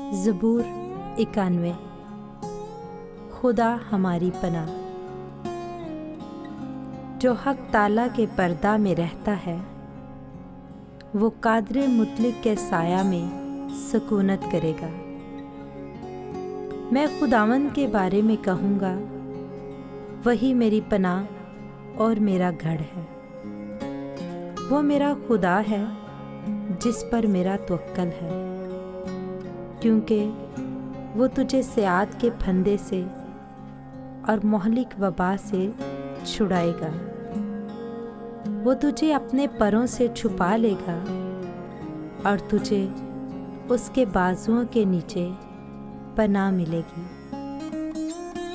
ज़बूर 91। खुदा हमारी पनाह। जो हक ताला के पर्दा में रहता है, वो कादरे मुतलिक के साया में सुकूनत करेगा। मैं खुदावंद के बारे में कहूँगा, वही मेरी पनाह और मेरा गढ़ है। वो मेरा खुदा है जिस पर मेरा तवक्कल है, क्योंकि वो तुझे सियात के फंदे से और मोहलिक वबा से छुड़ाएगा। वो तुझे अपने परों से छुपा लेगा और तुझे उसके बाजुओं के नीचे पनाह मिलेगी।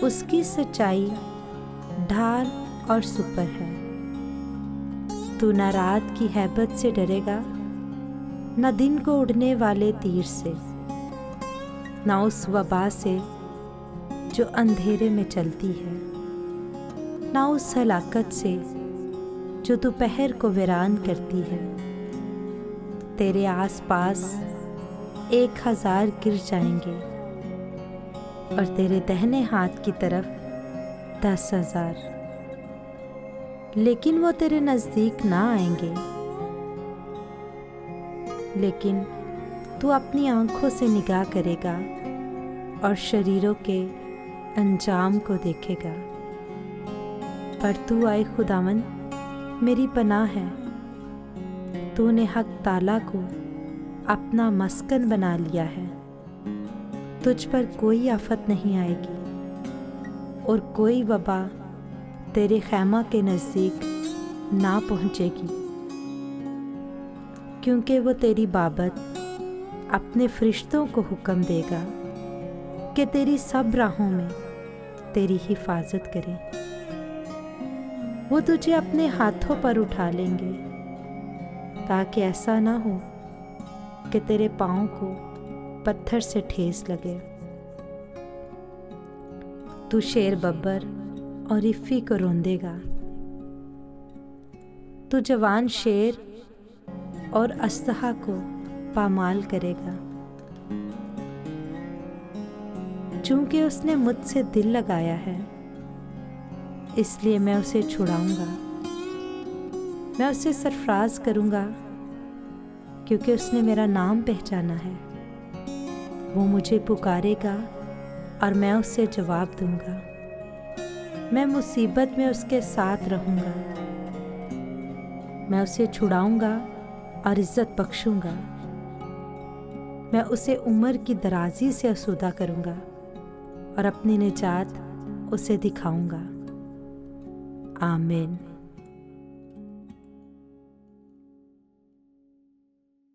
उसकी सच्चाई ढाल और सुपर है। तू न रात की हैबत से डरेगा, न दिन को उड़ने वाले तीर से, न उस वबा से जो अंधेरे में चलती है, न उस हलाकत से जो दोपहर को वीरान करती है। तेरे आसपास 1000 गिर जाएंगे और तेरे दाहिने हाथ की तरफ 10,000, लेकिन वो तेरे नज़दीक ना आएंगे। लेकिन तू अपनी आँखों से निगाह करेगा और शरीरों के अंजाम को देखेगा। पर तू आए खुदावंद मेरी पनाह है। तूने हक ताला को अपना मस्कन बना लिया है। तुझ पर कोई आफत नहीं आएगी और कोई वबा तेरे खैमा के नज़दीक ना पहुँचेगी, क्योंकि वो तेरी बाबत अपने फरिश्तों को हुक्म देगा कि तेरी सब राहों में तेरी हिफाजत करें। वो तुझे अपने हाथों पर उठा लेंगे, ताकि ऐसा ना हो कि तेरे पाँव को पत्थर से ठेस लगे। तू शेर बब्बर और इफ़्फी को रोंदेगा। तू जवान शेर और अस्सहा को पामाल करेगा। चूंकि उसने मुझसे दिल लगाया है, इसलिए मैं उसे छुड़ाऊंगा। मैं उसे सरफराज करूंगा, क्योंकि उसने मेरा नाम पहचाना है। वो मुझे पुकारेगा और मैं उससे जवाब दूंगा। मैं मुसीबत में उसके साथ रहूंगा। मैं उसे छुड़ाऊंगा और इज्जत बख्शूंगा। मैं उसे उम्र की दराजी से आसूदा करूंगा और अपनी निजात उसे दिखाऊंगा। आमीन।